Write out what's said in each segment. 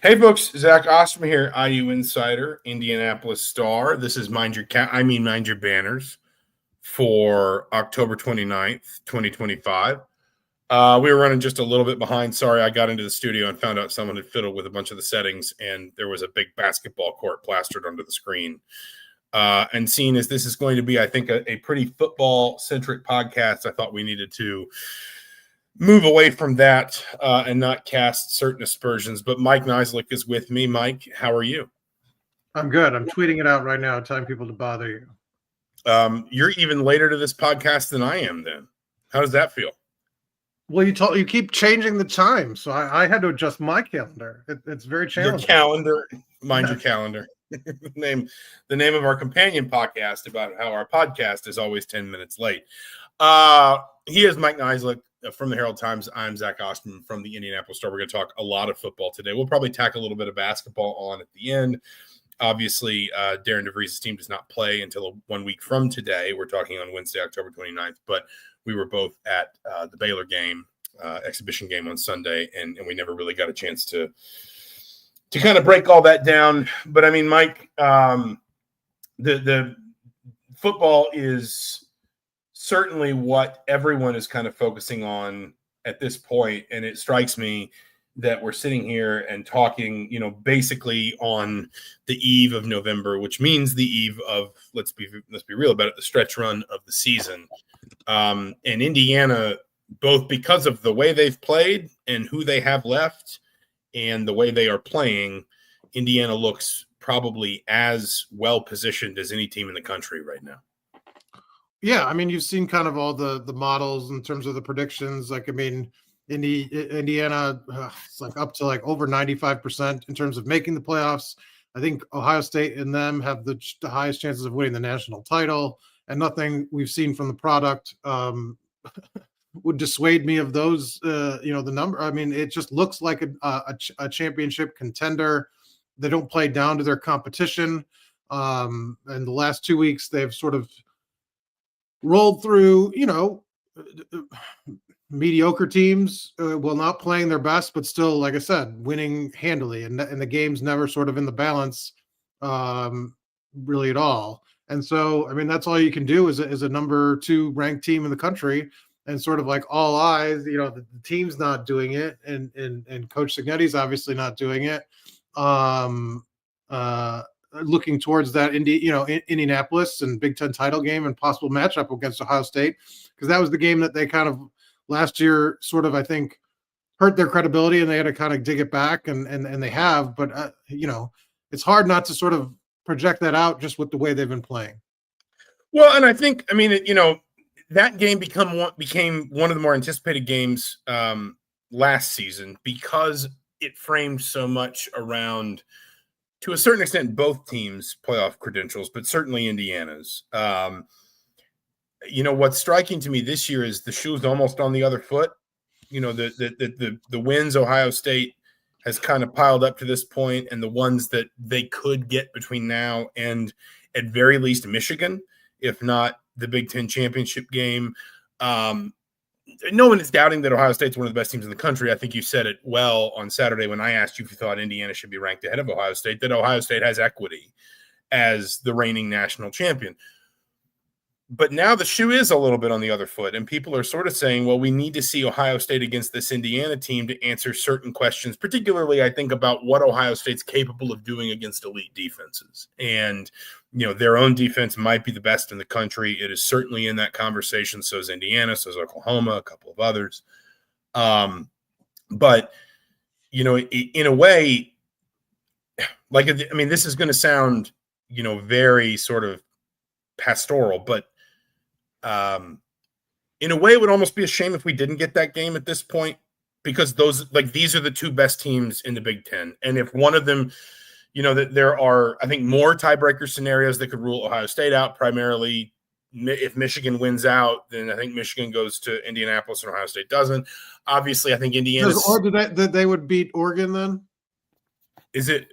Hey, folks, Zach Osterman here, IU Insider, Indianapolis Star. This is Mind Your Banners for October 29th, 2025. We were running just a little bit behind. Sorry, I got into the studio and found out someone had fiddled with a bunch of the settings, and there was a big basketball court plastered under the screen. And seeing as this is going to be, I think, a pretty football-centric podcast, I thought we needed to move away from that and not cast certain aspersions. But Mike Niziolek is with me. Mike, how are you? I'm good. I'm tweeting it out right now, telling people to bother you. You're even later to this podcast than I am then. How does that feel? Well, you keep changing the time, so I had to adjust my calendar. It's very challenging. Your calendar, mind your calendar. The name of our companion podcast about how our podcast is always 10 minutes late. He is Mike Niziolek from the Herald Times. I'm Zach Osterman from the Indianapolis Star. We're going to talk a lot of football today. We'll probably tack a little bit of basketball on at the end. Obviously, Darian DeVries' team does not play until 1 week from today. We're talking on Wednesday, October 29th, but we were both at the Baylor game, exhibition game on Sunday, and we never really got a chance to kind of break all that down. But I mean, Mike, the football is certainly what everyone is kind of focusing on at this point, and it strikes me that we're sitting here and talking, basically on the eve of November, which means the eve of, let's be real about it, the stretch run of the season. And Indiana, both because of the way they've played and who they have left and the way they are playing, Indiana looks probably as well positioned as any team in the country right now. Yeah, I mean, you've seen kind of all the models in terms of the predictions. Like, I mean, Indiana, it's like up to like over 95% in terms of making the playoffs. I think Ohio State and them have the highest chances of winning the national title, and nothing we've seen from the product would dissuade me of those. The number. I mean, it just looks like a championship contender. They don't play down to their competition. And the last 2 weeks, they've sort of rolled through, mediocre teams, while not playing their best, but still, like I said, winning handily, and the game's never sort of in the balance, really at all. And so, I mean, that's all you can do as a number 2 ranked team in the country, and sort of like all eyes, the team's not doing it, and Coach Cignetti's obviously not doing it. Looking towards that Indianapolis and Big Ten title game and possible matchup against Ohio State, because that was the game that they kind of last year sort of, I think, hurt their credibility, and they had to kind of dig it back, and they have. But it's hard not to sort of project that out just with the way they've been playing. Well, and I think, I mean, that game became one of the more anticipated games last season, because it framed so much around, to a certain extent, both teams' playoff credentials, but certainly Indiana's. What's striking to me this year is the shoe's almost on the other foot. The wins Ohio State has kind of piled up to this point, and the ones that they could get between now and, at very least, Michigan, if not the Big Ten championship game. No one is doubting that Ohio State's one of the best teams in the country. I think you said it well on Saturday when I asked you if you thought Indiana should be ranked ahead of Ohio State, that Ohio State has equity as the reigning national champion. But now the shoe is a little bit on the other foot, and people are sort of saying, well, we need to see Ohio State against this Indiana team to answer certain questions, particularly, I think, about what Ohio State's capable of doing against elite defenses. And, their own defense might be the best in the country. It is certainly in that conversation. So is Indiana, so is Oklahoma, a couple of others. But, in a way, this is going to sound, very sort of pastoral, but in a way, it would almost be a shame if we didn't get that game at this point, because these are the 2 best teams in the Big Ten. And if one of them, that there are, I think, more tiebreaker scenarios that could rule Ohio State out. Primarily, if Michigan wins out, then I think Michigan goes to Indianapolis and Ohio State doesn't. Obviously, I think Indiana. Or they would beat Oregon then? Is it?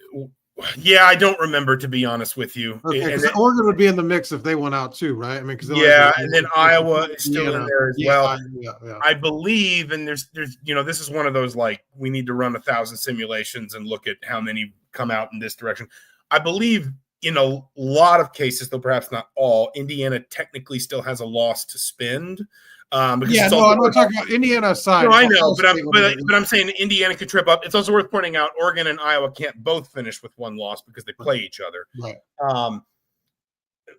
Yeah, I don't remember, to be honest with you. Okay, And because then, Oregon would be in the mix if they went out too, right? I mean, because yeah, and then Iowa is still in there as well. Yeah. I believe, and there's this is one of those, like, we need to run 1,000 simulations and look at how many come out in this direction. I believe in a lot of cases, though perhaps not all, Indiana technically still has a loss to spend. Because Yeah, it's no, also I'm not talking about Indiana side. No, I know, but I'm saying Indiana could trip up. It's also worth pointing out Oregon and Iowa can't both finish with one loss because they play each other. Right.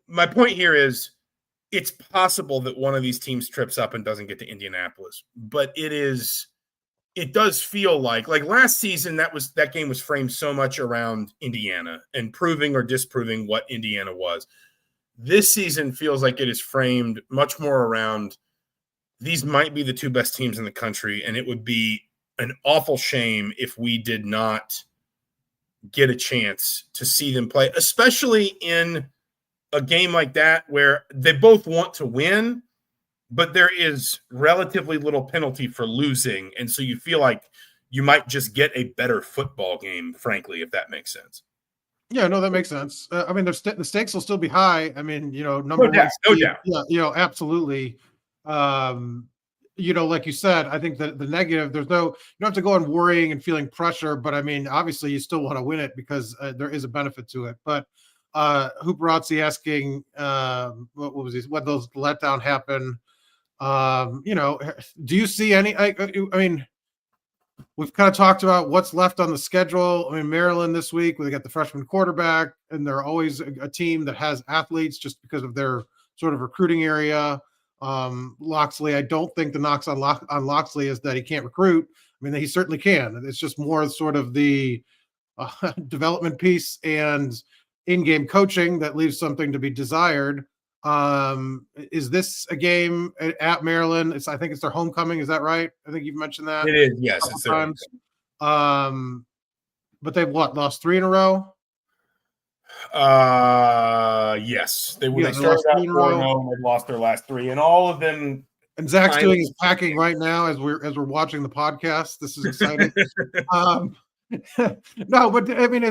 My point here is it's possible that one of these teams trips up and doesn't get to Indianapolis, but it does feel like last season that game was framed so much around Indiana and proving or disproving what Indiana was. This season feels like it is framed much more around these might be the two best teams in the country, and it would be an awful shame if we did not get a chance to see them play, especially in a game like that where they both want to win, but there is relatively little penalty for losing. And so you feel like you might just get a better football game, frankly, if that makes sense. Yeah, no, that makes sense. I mean, the stakes will still be high. I mean, number No one doubt, no doubt. Yeah, absolutely. Like you said, I think that the negative, you don't have to go on worrying and feeling pressure, but I mean, obviously you still want to win it because there is a benefit to it. But Hooperazzi asking, what was he? When those letdown happen? Do you see any? I mean, we've kind of talked about what's left on the schedule. I mean, Maryland this week, they got the freshman quarterback, and they're always a team that has athletes just because of their sort of recruiting area. Loxley, I don't think the knocks on Loxley is that he can't recruit. I mean, he certainly can. It's just more sort of the development piece and in-game coaching that leaves something to be desired. Is this a game at Maryland? I think it's their homecoming. Is that right? I think you've mentioned that. It is, yes. It's their times. But they've lost 3 in a row? Yes. They started out 4-0 and they've lost their last 3, and all of them. And Zach's doing his packing right now as we're watching the podcast. This is exciting. No, but I mean,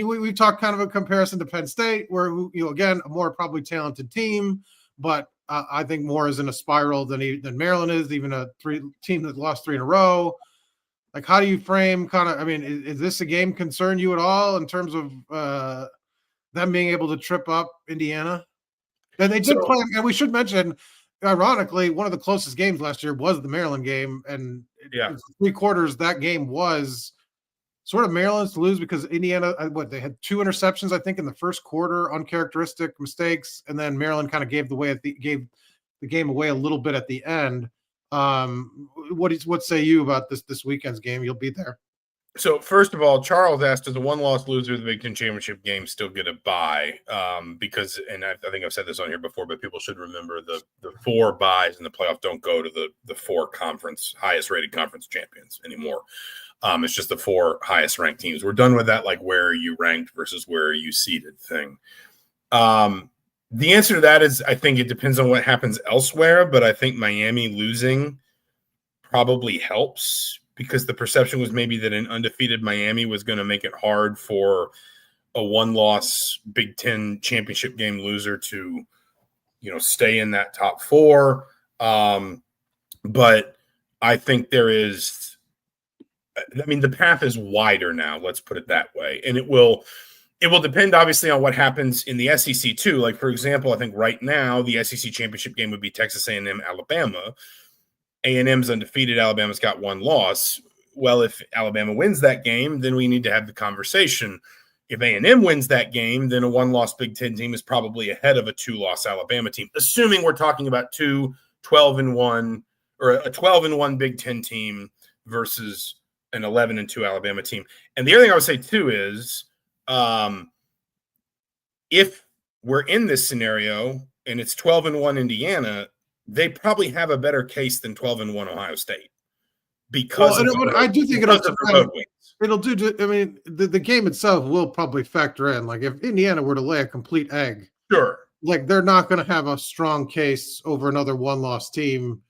we talked kind of a comparison to Penn State, where again, a more probably talented team, but I think more is in a spiral than Maryland is, even a team that lost 3 in a row. Like, how do you frame kind of? I mean, is this a game concern you at all in terms of them being able to trip up Indiana? And they did play, and we should mention, ironically, one of the closest games last year was the Maryland game, and 3 quarters that game was sort of Maryland's to lose because Indiana, they had 2 interceptions, I think, in the first quarter, uncharacteristic mistakes, and then Maryland kind of gave the game away a little bit at the end. What say you about this weekend's game? You'll be there. So first of all, Charles asked, does a one-loss loser of the Big Ten championship game still get a bye? Because, and I think I've said this on here before, but people should remember the 4 byes in the playoff don't go to the 4 highest rated conference champions anymore. It's just the 4 highest ranked teams. We're done with that, like, where are you ranked versus where are you seated thing. The answer to that is, I think it depends on what happens elsewhere, but I think Miami losing probably helps, because the perception was maybe that an undefeated Miami was going to make it hard for a 1-loss Big Ten championship game loser to, stay in that top 4. But I think the path is wider now, let's put it that way. And it will depend, obviously, on what happens in the SEC too. Like, for example, I think right now the SEC championship game would be Texas A&M, Alabama. A&M's undefeated. Alabama's got 1 loss. Well, if Alabama wins that game, then we need to have the conversation. If A&M wins that game, then a 1-loss Big Ten team is probably ahead of a 2-loss Alabama team, assuming we're talking about 2 12-1 or a 12-1 Big Ten team versus an 11-2 Alabama team. And the other thing I would say too is, if we're in this scenario and it's 12-1 Indiana, they probably have a better case than 12-1 Ohio State, because I do think it'll do. I mean, the game itself will probably factor in. Like, if Indiana were to lay a complete egg, sure, like, they're not going to have a strong case over another 1-loss team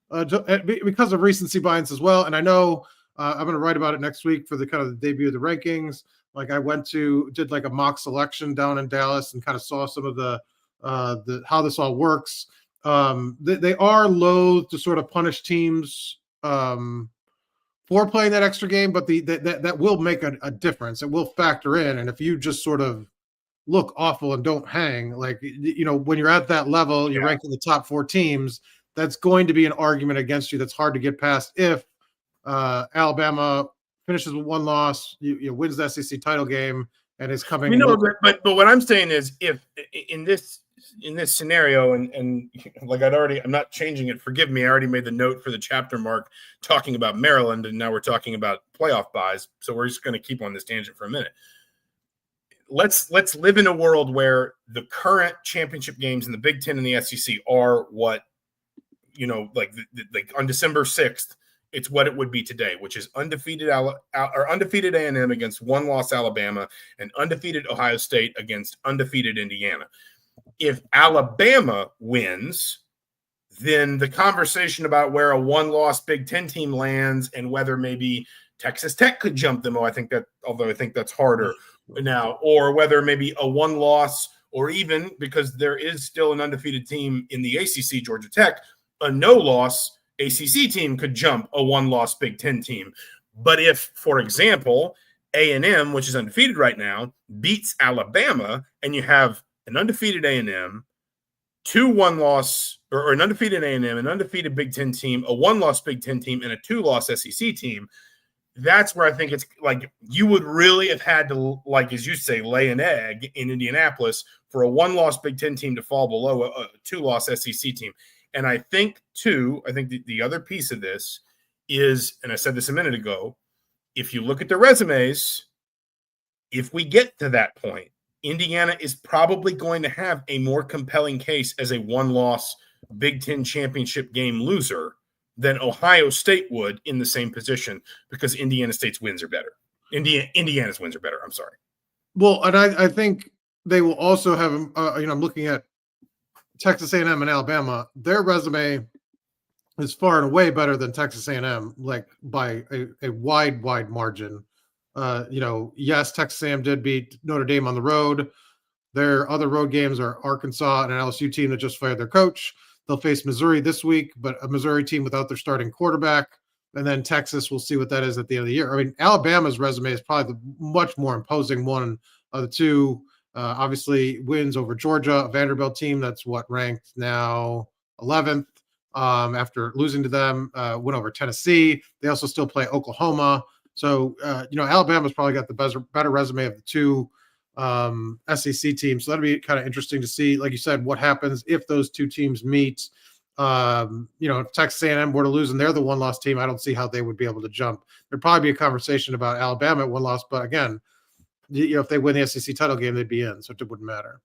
because of recency bias as well. And I know I'm going to write about it next week for the kind of the debut of the rankings. Like I did like a mock selection down in Dallas and kind of saw some of the how this all works. They are loath to sort of punish teams for playing that extra game, but that will make a difference. It will factor in. And if you just sort of look awful and don't hang, like, when you're at that level, you're ranked in the top 4 teams, that's going to be an argument against you that's hard to get past if Alabama finishes with 1 loss, wins the SEC title game, and is coming. But what I'm saying is, if in this scenario, and like I'm not changing it. Forgive me, I already made the note for the chapter mark talking about Maryland, and now we're talking about playoff buys. So we're just going to keep on this tangent for a minute. Let's live in a world where the current championship games in the Big Ten and the SEC are what, like on December 6th. It's what it would be today, which is undefeated A&M against 1-loss Alabama and undefeated Ohio State against undefeated Indiana. If Alabama wins, then the conversation about where a 1-loss Big Ten team lands and whether maybe Texas Tech could jump them, although I think that's harder now, or whether maybe a 1-loss, or even, because there is still an undefeated team in the ACC, Georgia Tech, a no-loss ACC team could jump a 1-loss Big Ten team. But if, for example, A&M, which is undefeated right now, beats Alabama, and you have an undefeated A&M, 2 1-loss, or an undefeated A&M, an undefeated Big Ten team, a 1-loss Big Ten team, and a 2-loss SEC team, that's where I think it's like you would really have had to, like, as you say, lay an egg in Indianapolis for a 1-loss Big Ten team to fall below a 2-loss SEC team. And I think, too, the other piece of this is, and I said this a minute ago, if you look at the resumes, if we get to that point, Indiana is probably going to have a more compelling case as a 1-loss Big Ten championship game loser than Ohio State would in the same position, because Indiana State's wins are better. Indiana's wins are better. I'm sorry. Well, and I think they will also have, I'm looking at Texas A&M and Alabama. Their resume is far and away better than Texas A&M, like by a wide margin. Yes, Texas A&M did beat Notre Dame on the road. Their other road games are Arkansas and an LSU team that just fired their coach. They'll face Missouri this week, but a Missouri team without their starting quarterback. And then Texas, we'll see what that is at the end of the year. I mean, Alabama's resume is probably the much more imposing one of the two. Obviously, wins over Georgia, a Vanderbilt team that's ranked now 11th after losing to them. Win over Tennessee. They also still play Oklahoma. So, Alabama's probably got the better resume of the two SEC teams. So that'll be kind of interesting to see, like you said, what happens if those two teams meet. If Texas A&M were to lose and they're the 1-loss team, I don't see how they would be able to jump. There'd probably be a conversation about Alabama at 1 loss, but again, if they win the SEC title game, they'd be in, so it wouldn't matter.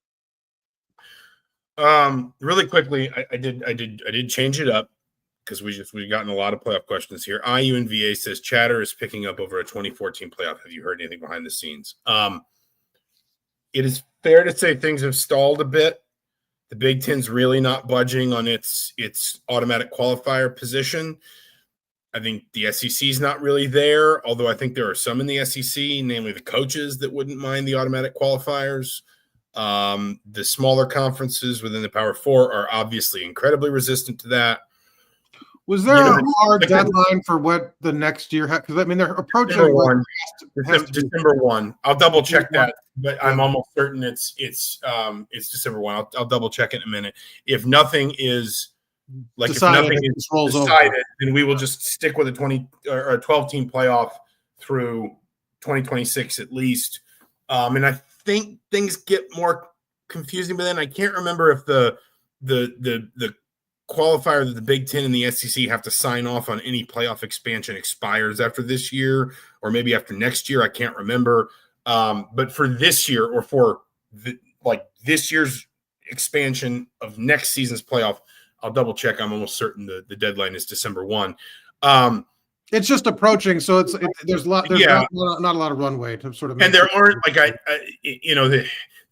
Really quickly, I did change it up because we've gotten a lot of playoff questions here. IU and VA says chatter is picking up over a 2014 playoff. Have you heard anything behind the scenes? It is fair to say things have stalled a bit. The Big Ten's really not budging on its automatic qualifier position. I think the SEC is not really there, although I think there are some in the SEC, namely the coaches, that wouldn't mind the automatic qualifiers. The smaller conferences within the Power Four are obviously incredibly resistant to that. Was there a hard deadline for what the next year had? Because, I mean, they're approaching December 1. I'll double check that, but I'm almost certain it's December 1. I'll double check it in a minute. If nothing is decided, then we will just stick with a 20 or a 12-team playoff through 2026 at least. And I think things get more confusing, but then I can't remember if the qualifier that the Big Ten and the SEC have to sign off on any playoff expansion expires after this year or maybe after next year. I can't remember. But for this year, or for this year's expansion of next season's playoff, I'll double check. I'm almost certain the deadline is December 1. It's just approaching, so there's not a lot of runway to sort of. And there aren't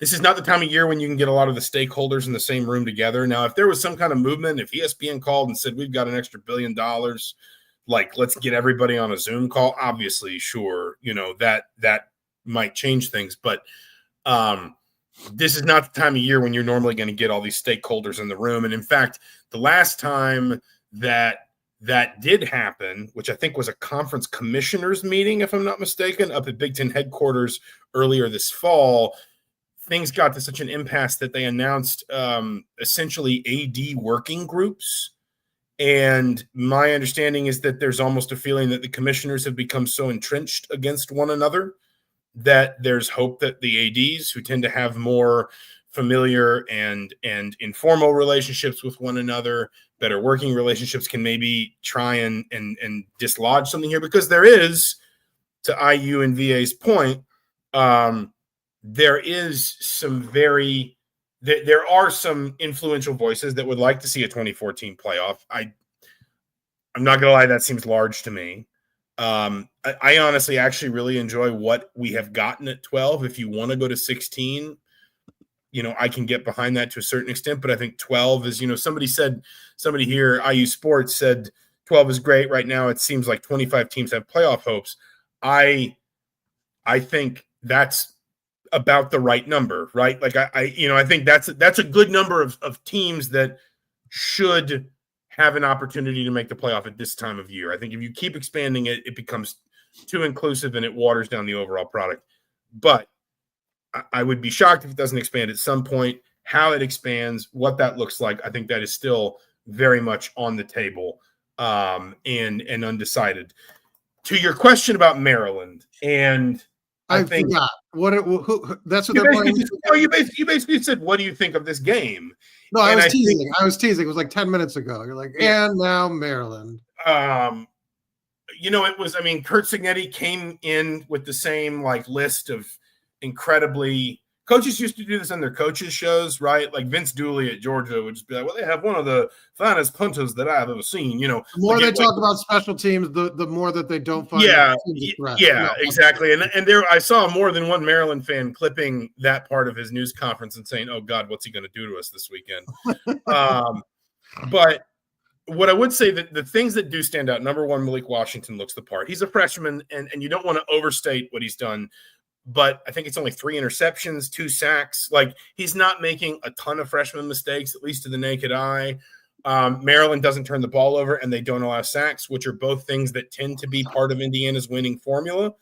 this is not the time of year when you can get a lot of the stakeholders in the same room together. Now, if there was some kind of movement, if ESPN called and said we've got an extra $1 billion like, let's get everybody on a Zoom call. Obviously, sure, that might change things, but this is not the time of year when you're normally going to get all these stakeholders in the room. And in fact, the last time that did happen, which I think was a conference commissioners meeting, if I'm not mistaken, up at Big Ten headquarters earlier this fall, things got to such an impasse that they announced essentially AD working groups. And my understanding is that there's almost a feeling that the commissioners have become so entrenched against one another that there's hope that the ADs, who tend to have more familiar and informal relationships with one another, better working relationships, can maybe try and dislodge something here, because there is, to IU and VA's point, there is some there are some influential voices that would like to see a 2014 playoff. I'm not going to lie, that seems large to me. I honestly actually really enjoy what we have gotten at 12. If you want to go to 16, I can get behind that to a certain extent, but I think 12 is, somebody here, IU Sports said 12 is great. Right now, it seems like 25 teams have playoff hopes. I think that's about the right number, right? Like I think that's a good number of teams that should have an opportunity to make the playoff at this time of year. I think if you keep expanding it, it becomes too inclusive and it waters down the overall product. But I would be shocked if it doesn't expand at some point. How it expands, what that looks like, I think that is still very much on the table and undecided. To your question about Maryland, and I think forgot that's what they're playing. You basically said, "What do you think of this game?" No, I was teasing. It was like 10 minutes ago. You're like, and now Maryland. It was. I mean, Kurt Cignetti came in with the same list of incredibly. Coaches used to do this on their coaches shows, right? Like Vince Dooley at Georgia would just be like, "Well, they have one of the finest punters that I've ever seen." The more they talk about special teams, the more that they don't find. Exactly. And there, I saw more than one Maryland fan clipping that part of his news conference and saying, "Oh God, what's he going to do to us this weekend?" But what I would say, that the things that do stand out, number one, Malik Washington looks the part. He's a freshman, and you don't want to overstate what he's done. But I think it's only 3 interceptions, 2 sacks. Like, he's not making a ton of freshman mistakes, at least to the naked eye. Maryland doesn't turn the ball over, and they don't allow sacks, which are both things that tend to be part of Indiana's winning formula.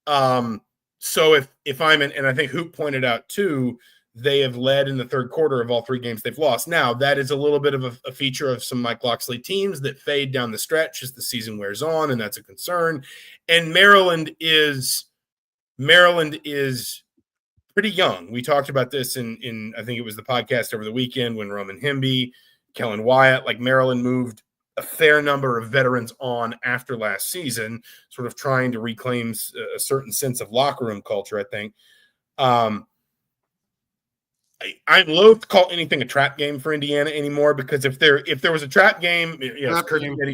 So if I'm in, and I think Hoop pointed out too, they have led in the third quarter of all 3 games they've lost. Now, that is a little bit of a feature of some Mike Locksley teams that fade down the stretch as the season wears on, and that's a concern. And Maryland is pretty young. We talked about this in I think it was the podcast over the weekend when Roman Hemby, Kellen Wyatt, Maryland moved a fair number of veterans on after last season, sort of trying to reclaim a certain sense of locker room culture, I think. I'm loath to call anything a trap game for Indiana anymore, because if there was a trap game,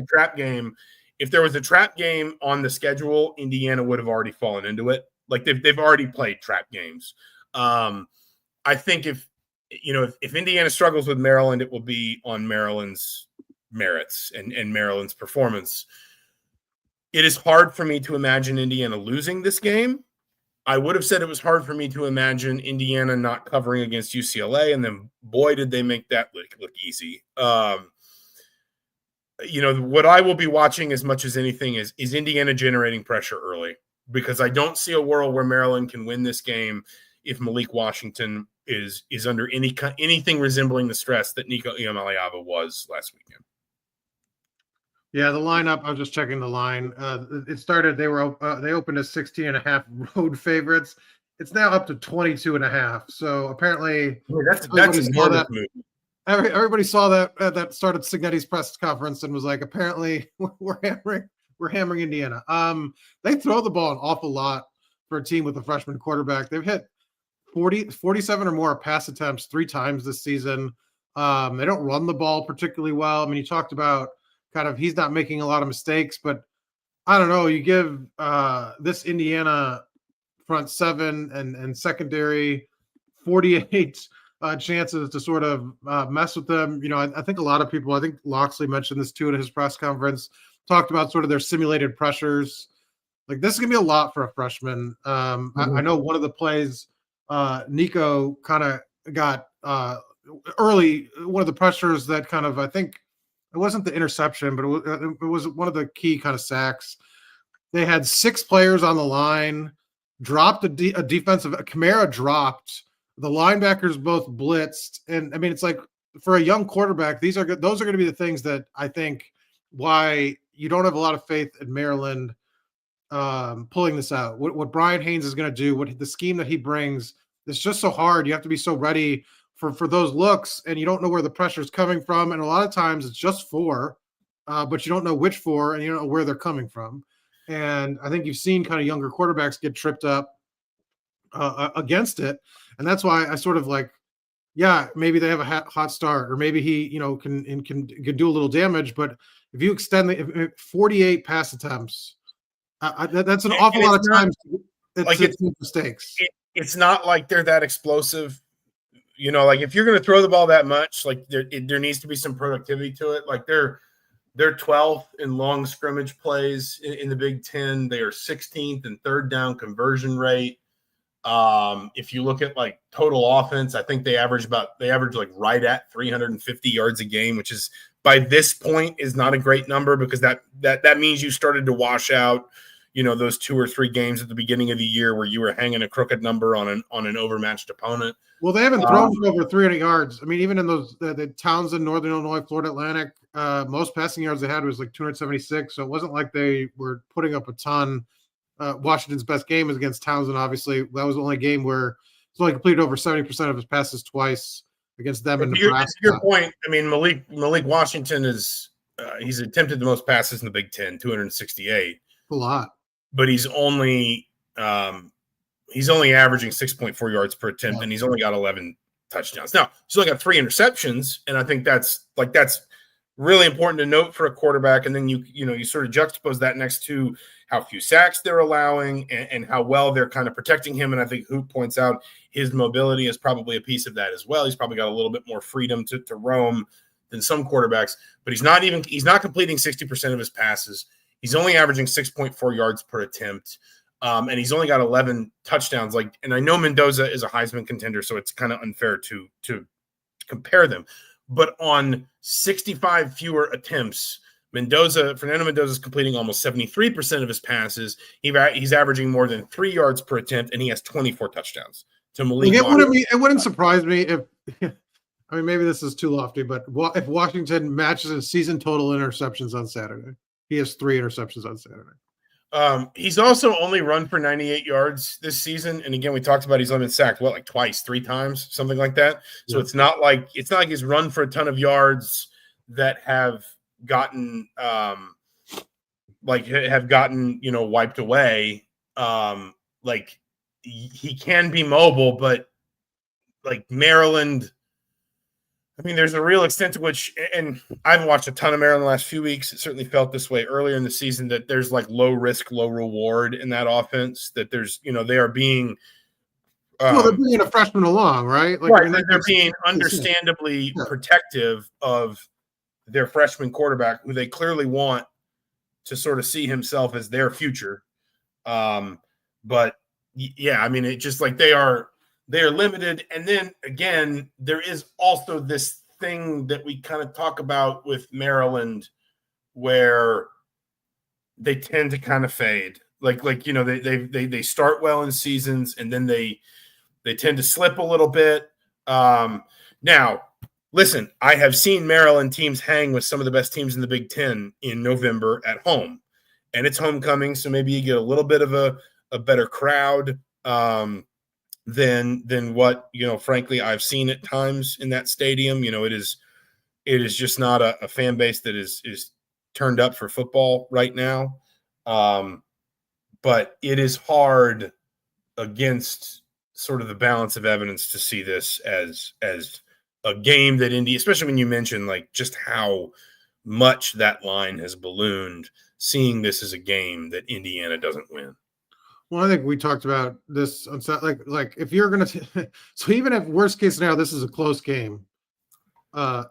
trap game. If there was a trap game on the schedule, Indiana would have already fallen into it. Like, they've already played trap games. I think if Indiana struggles with Maryland, it will be on Maryland's merits and Maryland's performance. It is hard for me to imagine Indiana losing this game. I would have said it was hard for me to imagine Indiana not covering against UCLA, and then boy, did they make that look easy. What I will be watching as much as anything is Indiana generating pressure early, because I don't see a world where Maryland can win this game if Malik Washington is under anything resembling the stress that Nico Iamaleava was last weekend. Yeah, the lineup, I was just checking the line. It started, they opened as 16.5 road favorites. It's now up to 22.5. So apparently that's enormous move. Everybody saw that started Cignetti's press conference and was like, apparently we're hammering Indiana. They throw the ball an awful lot for a team with a freshman quarterback. They've hit 47 or more pass attempts 3 times this season. They don't run the ball particularly well. I mean, you talked about he's not making a lot of mistakes, but I don't know. You give this Indiana front 7 and secondary 48 chances to sort of mess with them. I think a lot of people, I think Locksley mentioned this too at his press conference. talked about sort of their simulated pressures. Like this is gonna be a lot for a freshman. I know one of the plays, Nico kind of got early. One of the pressures that kind of, I think it wasn't the interception, but it was one of the key kind of sacks. They had 6 players on the line, dropped a defensive. Kamara dropped. The linebackers both blitzed, and I mean, it's like for a young quarterback, those are going to be the things that I think why you don't have a lot of faith in Maryland pulling this out. What Brian Haynes is going to do, what the scheme that he brings, it's just so hard. You have to be so ready for those looks, and you don't know where the pressure is coming from. And a lot of times it's just 4, but you don't know which 4, and you don't know where they're coming from. And I think you've seen kind of younger quarterbacks get tripped up against it. And that's why I sort of like, yeah, maybe they have a hot start, or maybe he, can do a little damage. But if you extend the 48 pass attempts, that's an awful lot of times. It's mistakes. It's not like they're that explosive. Like if you're going to throw the ball that much, like there needs to be some productivity to it. Like they're 12th in long scrimmage plays in the Big Ten. They are 16th in third down conversion rate. If you look at like total offense, I think they average like right at 350 yards a game, which is by this point is not a great number because that means you started to wash out, those 2 or 3 games at the beginning of the year where you were hanging a crooked number on an overmatched opponent. Well, they haven't thrown for over 300 yards. I mean, even in those the Townsend, Northern Illinois, Florida Atlantic, most passing yards they had was like 276. So it wasn't like they were putting up a ton. Washington's best game was against Townsend. Obviously, that was the only game where he's only completed over 70% of his passes twice against them in Nebraska. To your point, I mean, Malik Washington is he's attempted the most passes in the Big Ten, 268. A lot, but he's only averaging 6.4 yards per attempt, and he's only got 11 touchdowns. Now he's only got 3 interceptions, and I think that's really important to note for a quarterback. And then you sort of juxtapose that next to how few sacks they're allowing and how well they're kind of protecting him. And I think Hoop points out his mobility is probably a piece of that as well. He's probably got a little bit more freedom to roam than some quarterbacks, but he's not completing 60% of his passes. He's only averaging 6.4 yards per attempt. And he's only got 11 touchdowns. And I know Mendoza is a Heisman contender, so it's kind of unfair to compare them. But on 65 fewer attempts, Fernando Mendoza is completing almost 73% of his passes. He's averaging more than 3 yards per attempt, and he has 24 touchdowns. To Malik, it wouldn't surprise me if I mean maybe this is too lofty, but if Washington matches his season total interceptions on Saturday, he has 3 interceptions on Saturday. He's also only run for 98 yards this season, and again, we talked about he's only been sacked like twice, 3 times, something like that. So it's not like he's run for a ton of yards that have gotten wiped away. Like he can be mobile, but like Maryland. I mean, there's a real extent to which, and I've watched a ton of Maryland the last few weeks. It certainly felt this way earlier in the season that there's like low risk, low reward in that offense. That there's, they are being. They're bringing a freshman along, right? Like, right. They're being understandably protective of their freshman quarterback, who they clearly want to sort of see himself as their future. But yeah, I mean, it just like they are limited. And then again, there is also this thing that we kind of talk about with Maryland where they tend to kind of fade. They start well in seasons and then they tend to slip a little bit. Now, listen, I have seen Maryland teams hang with some of the best teams in the Big Ten in November at home, and it's homecoming. So maybe you get a little bit of a better crowd than what, frankly, I've seen at times in that stadium. It is just not a fan base that is turned up for football right now. But it is hard against sort of the balance of evidence to see this as a game that Indy, especially when you mention like just how much that line has ballooned, seeing this as a game that Indiana doesn't win. Well, I think we talked about this on like if you're going to so even if worst case scenario, this is a close game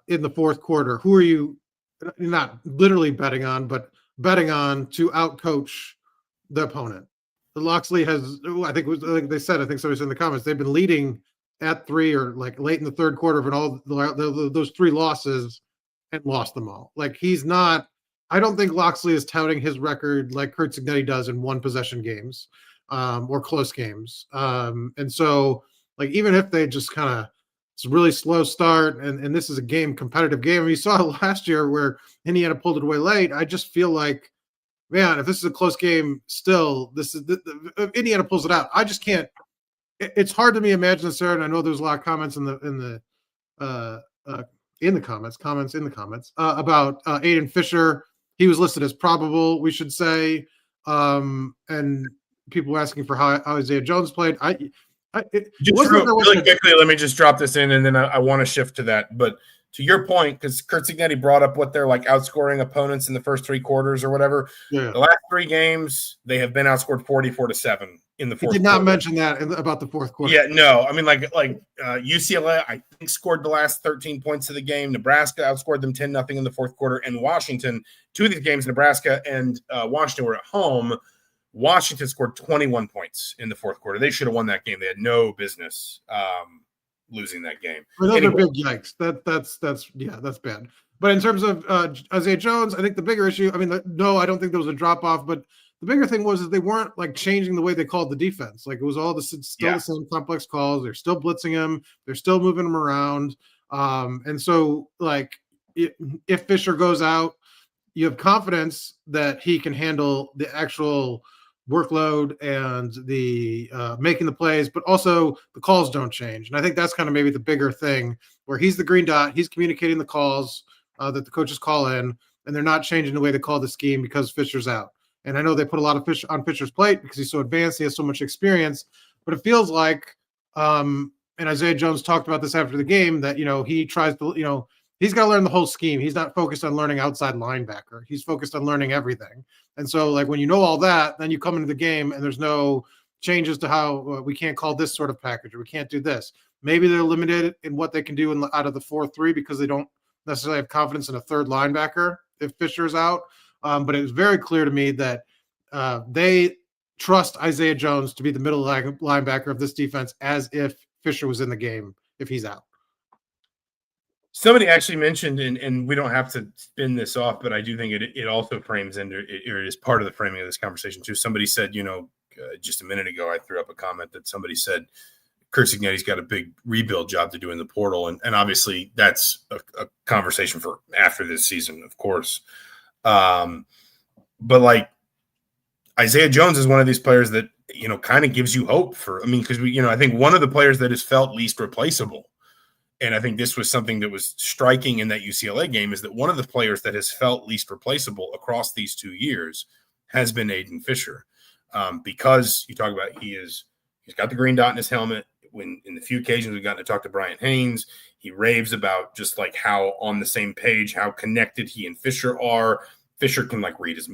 in the fourth quarter, who are you not literally betting on, but betting on to outcoach the opponent. Loxley has, I think, like they said, I think somebody said in the comments, they've been leading at 3 or like late in the third quarter of all those 3 losses and lost them all. Like he's not. I don't think Loxley is touting his record like Curt Cignetti does in one possession games or close games. And so, like, even if they just kind of it's a really slow start and this is a competitive game. I mean, you saw last year where Indiana pulled it away late. I just feel like, man, if this is a close game, still, this is if Indiana pulls it out. I just can't. It's hard to me imagine this, Sarah. And I know there's a lot of comments in the comments about Aiden Fisher. He was listed as probable, we should say, and people asking for how Isaiah Jones played. Really quickly, let me just drop this in, and then I want to shift to that. But to your point, because Curt Cignetti brought up what they're like outscoring opponents in the first 3 quarters or whatever. Yeah. The last 3 games, they have been outscored 44-7 in the fourth. He did not mention that about the fourth quarter. Yeah, no. I mean, like UCLA, I think scored the last 13 points of the game. Nebraska outscored them 10-0 in the fourth quarter, and Washington. 2 of these games, Nebraska and Washington were at home. Washington scored 21 points in the fourth quarter. They should have won that game. They had no business losing that game. Well, those are big yikes. That's bad. But in terms of Isaiah Jones, I think the bigger issue, I mean, no, I don't think there was a drop off, but the bigger thing was that they weren't like changing the way they called the defense. Like it was all the same complex calls. They're still blitzing him. They're still moving him around. And so like if Fisher goes out, you have confidence that he can handle the actual workload and the making the plays, but also the calls don't change. And I think that's kind of maybe the bigger thing where he's the green dot. He's communicating the calls that the coaches call in, and they're not changing the way they call the scheme because Fisher's out. And I know they put a lot of fish on Fisher's plate because he's so advanced. He has so much experience, but it feels like, and Isaiah Jones talked about this after the game, that, he tries to, he's got to learn the whole scheme. He's not focused on learning outside linebacker. He's focused on learning everything. And so, like, when you know all that, then you come into the game and there's no changes to how we can't call this sort of package or we can't do this. Maybe they're limited in what they can do out of the 4-3 because they don't necessarily have confidence in a third linebacker if Fisher's out. But it was very clear to me that they trust Isaiah Jones to be the middle linebacker of this defense as if Fisher was in the game if he's out. Somebody actually mentioned, and we don't have to spin this off, but I do think it also frames into it is part of the framing of this conversation too. Somebody said, just a minute ago, I threw up a comment that somebody said Curt Cignetti's got a big rebuild job to do in the portal, and obviously that's a conversation for after this season, of course. But like Isaiah Jones is one of these players that kind of gives you hope because I think one of the players that has felt least replaceable. And I think this was something that was striking in that UCLA game is that one of the players that has felt least replaceable across these 2 years has been Aiden Fisher. Because you talk about he's got the green dot in his helmet. When in the few occasions we've gotten to talk to Brian Haynes, he raves about just like how on the same page, how connected he and Fisher are. Fisher can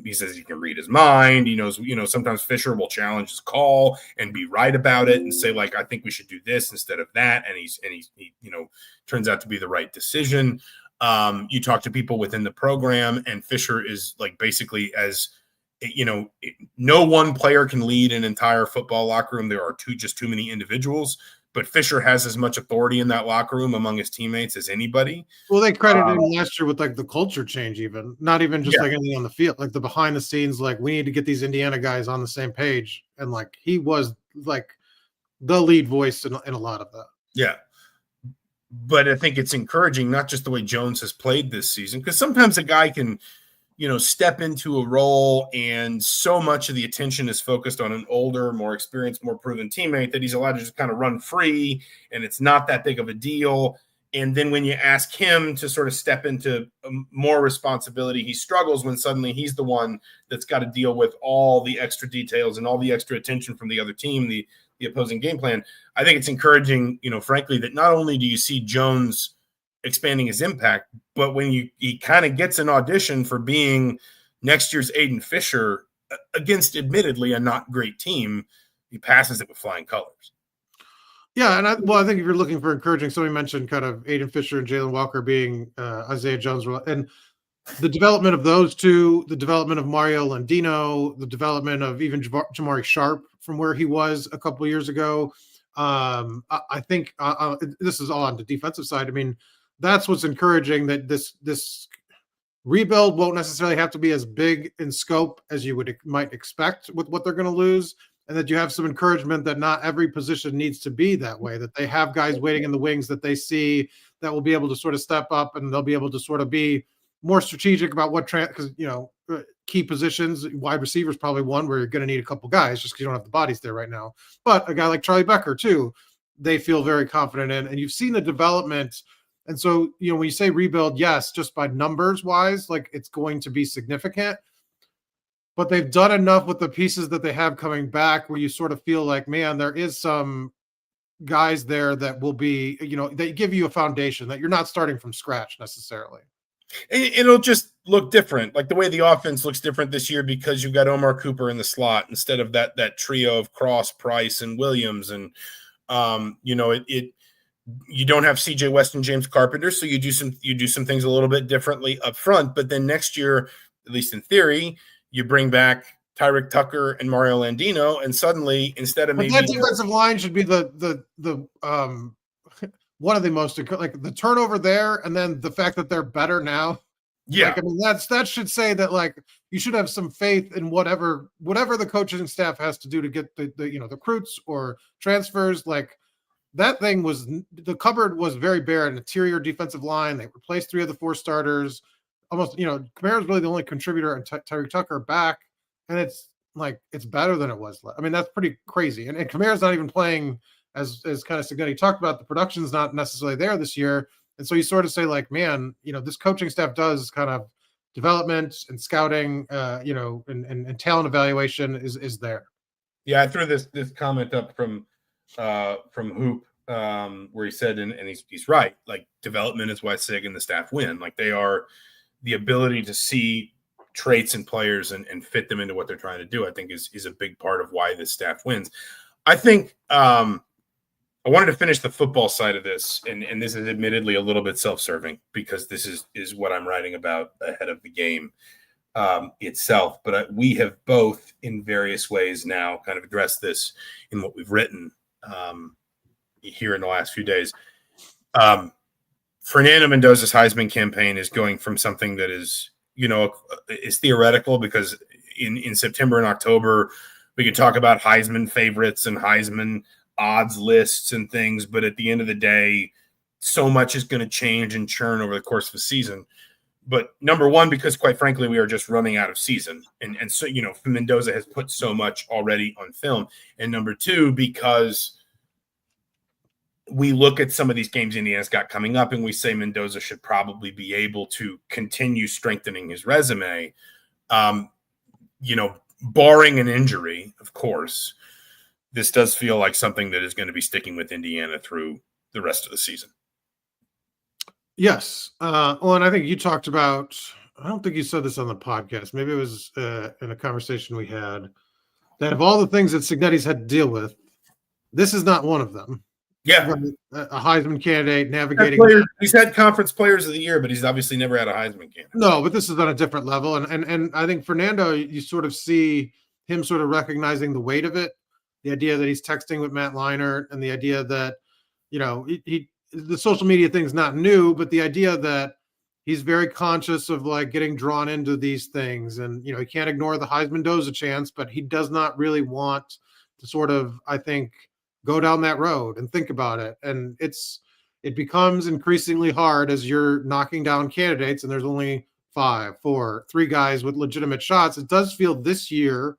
he says he can read his mind. He knows, sometimes Fisher will challenge his call and be right about it and say like, I think we should do this instead of that. And he turns out to be the right decision. You talk to people within the program and Fisher is like basically as, no one player can lead an entire football locker room. There are too many individuals. But Fisher has as much authority in that locker room among his teammates as anybody. Well, they credited him last year with like the culture change, even not even just like anything on the field, like the behind the scenes, like we need to get these Indiana guys on the same page. And like he was like the lead voice in a lot of that. Yeah. But I think it's encouraging, not just the way Jones has played this season, because sometimes a guy can, step into a role and so much of the attention is focused on an older, more experienced, more proven teammate that he's allowed to just kind of run free and it's not that big of a deal. And then when you ask him to sort of step into more responsibility, he struggles when suddenly he's the one that's got to deal with all the extra details and all the extra attention from the other team, the opposing game plan. I think it's encouraging, frankly, that not only do you see Jones expanding his impact, but when he kind of gets an audition for being next year's Aiden Fisher against admittedly a not great team, he passes it with flying colors. Yeah, and I think if you're looking for encouraging, somebody mentioned kind of Aiden Fisher and Jalen Walker being Isaiah Jones, and the development of those two, the development of Mario Landino, the development of even Jamari Sharp from where he was a couple of years ago. I think this is all on the defensive side. I mean, that's what's encouraging, that this rebuild won't necessarily have to be as big in scope as you might expect with what they're going to lose, and that you have some encouragement that not every position needs to be that way, that they have guys waiting in the wings that they see that will be able to sort of step up, and they'll be able to sort of be more strategic about what because key positions, wide receivers probably one where you're going to need a couple guys just because you don't have the bodies there right now. But a guy like Charlie Becker too, they feel very confident in, and you've seen the development. And so, when you say rebuild, yes, just by numbers wise, like it's going to be significant, but they've done enough with the pieces that they have coming back where you sort of feel like, man, there is some guys there that will be, they give you a foundation that you're not starting from scratch necessarily. It'll just look different, like the way the offense looks different this year because you've got Omar Cooper in the slot instead of that trio of Cross, Price, and Williams, and you don't have CJ West and James Carpenter, so you do some things a little bit differently up front. But then next year, at least in theory, you bring back Tyreek Tucker and Mario Landino, and suddenly instead of maybe that defensive line should be the one of the most, like, the turnover there, and then the fact that they're better now. Yeah, like, I mean, that should say that, like, you should have some faith in whatever the coaching staff has to do to get the recruits or transfers. Like, that thing the cupboard was very bare. An interior defensive line. They replaced 3 of the 4 starters. Almost, Kamara's really the only contributor, and Tyreek Tucker back, and it's like it's better than it was. I mean, that's pretty crazy. And Kamara's not even playing as kind of Cignetti talked about. The production's not necessarily there this year, and so you sort of say, like, man, this coaching staff does kind of development and scouting, and talent evaluation is there. Yeah, I threw this comment up from Hoop, where he said, and he's right, like, development is why Sig and the staff win. Like, they are the ability to see traits in players and fit them into what they're trying to do, I think is a big part of why this staff wins. I think I wanted to finish the football side of this, and this is admittedly a little bit self-serving because this is what I'm writing about ahead of the game itself. But we have both, in various ways now, kind of addressed this in what we've written here in the last few days. Fernando Mendoza's Heisman campaign is going from something that is theoretical, because in September and October we can talk about Heisman favorites and Heisman odds lists and things, but at the end of the day, so much is going to change and churn over the course of a season. But number one, because quite frankly, we are just running out of season. And so, Mendoza has put so much already on film. And number two, because we look at some of these games Indiana's got coming up and we say Mendoza should probably be able to continue strengthening his resume, barring an injury, of course. This does feel like something that is going to be sticking with Indiana through the rest of the season. Yes. And I think you talked about, I don't think you said this on the podcast, maybe it was in a conversation we had, that of all the things that Cignetti's had to deal with, this is not one of them. Yeah. A Heisman candidate navigating. He's had conference players of the year, but he's obviously never had a Heisman candidate. No, but this is on a different level. And I think Fernando, you sort of see him sort of recognizing the weight of it. The idea that he's texting with Matt Leinart, and the idea that, the social media thing's not new, but the idea that he's very conscious of, like, getting drawn into these things. And, he can't ignore the Heisman Mendoza chance, but he does not really want to sort of, I think, go down that road and think about it. And it becomes increasingly hard as you're knocking down candidates, and there's only 5, 4, 3 guys with legitimate shots. It does feel this year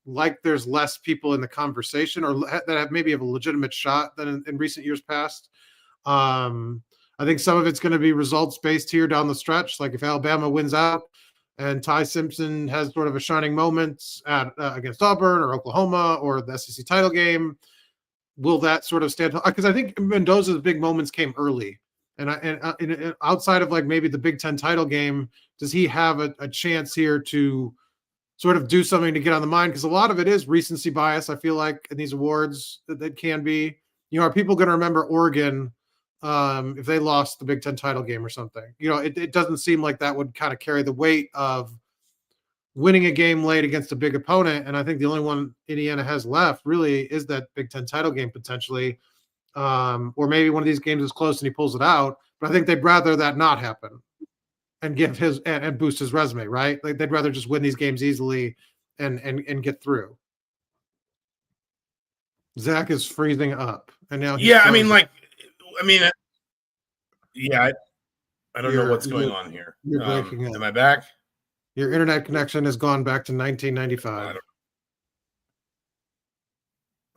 like there's less people in the conversation, or that have maybe have a legitimate shot than in recent years past. I think some of it's going to be results based here down the stretch. Like, if Alabama wins out and Ty Simpson has sort of a shining moment against Auburn or Oklahoma or the SEC title game, will that sort of stand? Because I think Mendoza's big moments came early, and outside of, like, maybe the Big Ten title game, does he have a chance here to sort of do something to get on the mind? Because a lot of it is recency bias, I feel like, in these awards that can be. Are people going to remember Oregon if they lost the Big Ten title game or something. It doesn't seem like that would kind of carry the weight of winning a game late against a big opponent. And I think the only one Indiana has left really is that Big Ten title game potentially. Or maybe one of these games is close and he pulls it out. But I think they'd rather that not happen and give his and boost his resume, right? Like they'd rather just win these games easily and get through. Zach is freezing up, and now yeah, I don't know what's going on here. You're breaking up. Am I back? Your internet connection has gone back to 1995.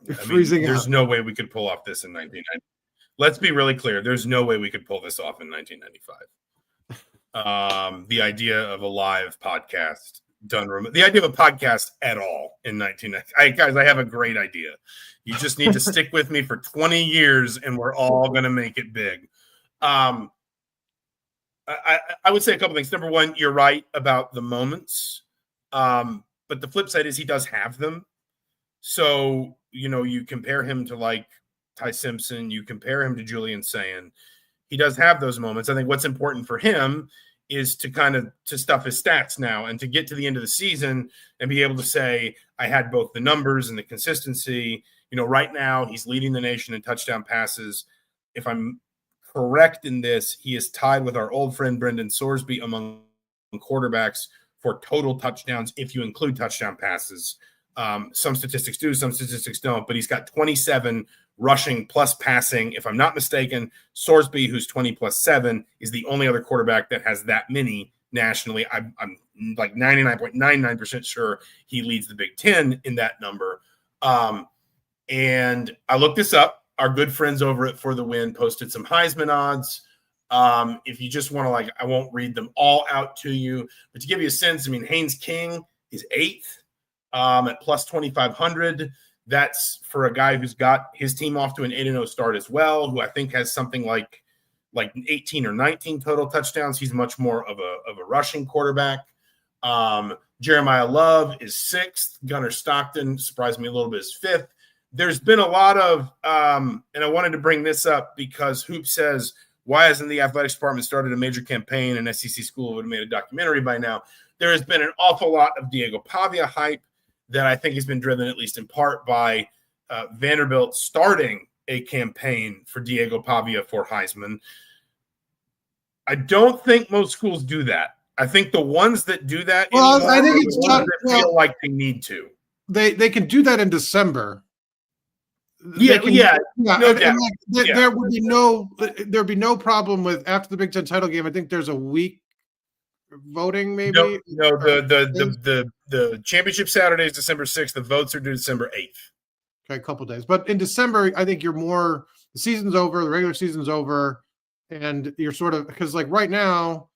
You're freezing up. There's no way we could pull off this in 1990. Let's be really clear. There's no way we could pull this off in 1995. The idea of a live podcast done remote, the idea of a podcast at all in 1990. Guys, I have a great idea. You just need to stick with me for 20 years and we're all going to make it big. I would say a couple things. Number one, you're right about the moments. But the flip side is he does have them. So, you compare him to like Ty Simpson, you compare him to Julian Sayin. He does have those moments. I think what's important for him is to kind of to stuff his stats now and to get to the end of the season and be able to say, I had both the numbers and the consistency. Right now he's leading the nation in touchdown passes. If I'm correct in this, he is tied with our old friend Brendan Sorsby among quarterbacks for total touchdowns if you include touchdown passes. Some statistics do, some statistics don't, but he's got 27 rushing plus passing. If I'm not mistaken, Sorsby, who's 20 plus 7, is the only other quarterback that has that many nationally. I'm like 99.99% sure he leads the Big Ten in that number. And I looked this up. Our good friends over at For the Win posted some Heisman odds. If you just want to, I won't read them all out to you, but to give you a sense, Haynes King is 8th at plus 2,500. That's for a guy who's got his team off to an 8-0 start as well, who I think has something like 18 or 19 total touchdowns. He's much more of a rushing quarterback. Jeremiah Love is 6th. Gunnar Stockton surprised me a little bit, is 5th. There's been a lot of, and I wanted to bring this up because Hoop says, why hasn't the athletics department started a major campaign? An SEC school would have made a documentary by now. There has been an awful lot of Diego Pavia hype that I think has been driven, at least in part, by Vanderbilt starting a campaign for Diego Pavia for Heisman. I don't think most schools do that. I think the ones that do that, I think it's not feel like they need to. They can do that in December. There would be no problem with after the Big Ten title game. I think there's a week voting, maybe. No, the championship Saturday is December 6th. The votes are due December 8th. Okay, a couple days. But in December, I think the season's over, the regular season's over, and you're sort of, because right now,